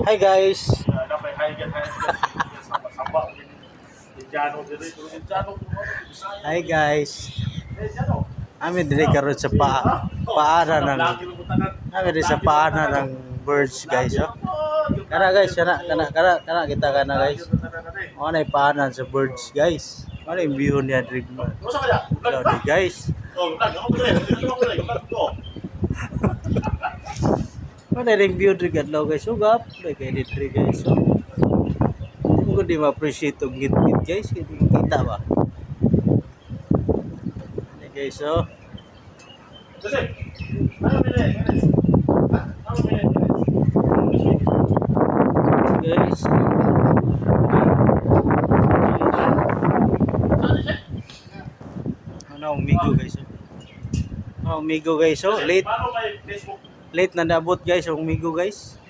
Hi guys. Dapat high-get sama-sama. Indiano diri, pero Indiano kung ano, Bisaya. Hi guys. Indiano. Kami diri karon sa paanan ng kami diri sa paanan ng birds guys. Oh. Kana guys, kana kita kana guys. Ano na paanan sa birds guys. Ano yung view niya diri mo? Hello di guys. Ano yung view diri kadlaw guys. Ugap, kay diri guys. So, hindi ko di ma-appreciate ang ngit-ngit guys. Hindi kita ba? Ano guys, oh. Guys. Ano umigo guys. Oh, umigo guys. Oh, late na naabot guys ang umigo guys.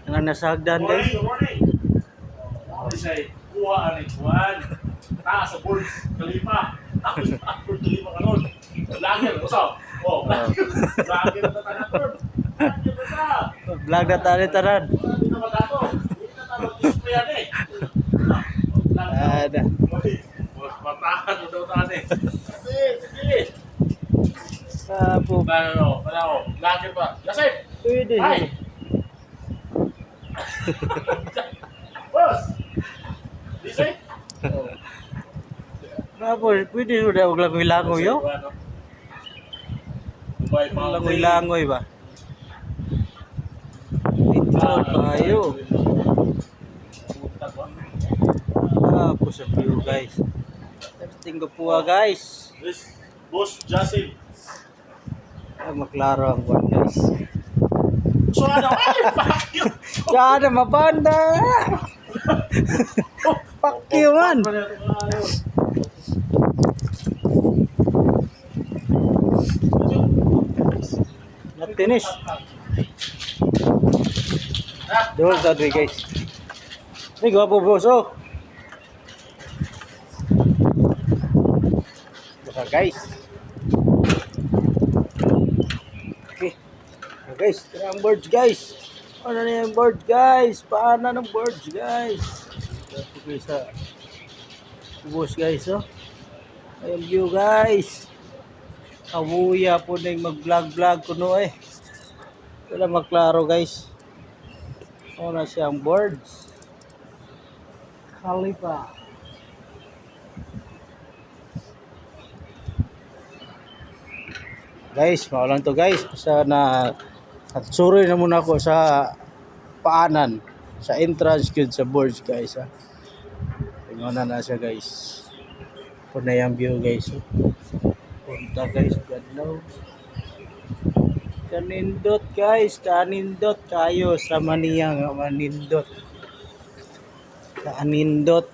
Nga nasa hagdan guys. Kuha ani Juan. Taas sa Burj Khalifa. Tapos sa Burj Khalifa karon. Lagi na sa. Oh, lagi na tanan karon. Vlog na tali tanan. Hindi na magato. Hindi na talo display ani. Ada. Matahan mo daw tani. Sige. Sapo. Ano? Lagi pa. Lasip. Pwede. Ay. Boss. Disay. Sapo, pwede sudah og langoy-langoy yo. Langoy-langoy ba? Ito tayo. Sapo sa view guys. Tinggo po guys. Boss Jasil. Ay, maklaro ang buwan guys. So ano? Fuck you. Yan na mabanda. Fuck you man. Not finish. Doon sa three guys. May gwapo boss oh. Basta guys. Okay. So guys, tara ang birds guys. Ano na yung birds guys? Paano ng birds guys? Okay sa boss guys oh. Ayun view guys. Amuya po na yung mag-vlog ko no eh. Wala maklaro guys. Ano na siyang birds. Khalifa. Guys, maulan to guys. Basta na at suri na muna ako sa paanan. Sa entrance yun sa birds guys ha. Tingnan na siya guys. Ito na yung view guys. Punta guys, gadlaw. Kanindot guys, kanindot kayo sa maniya nga manindot. Kanindot.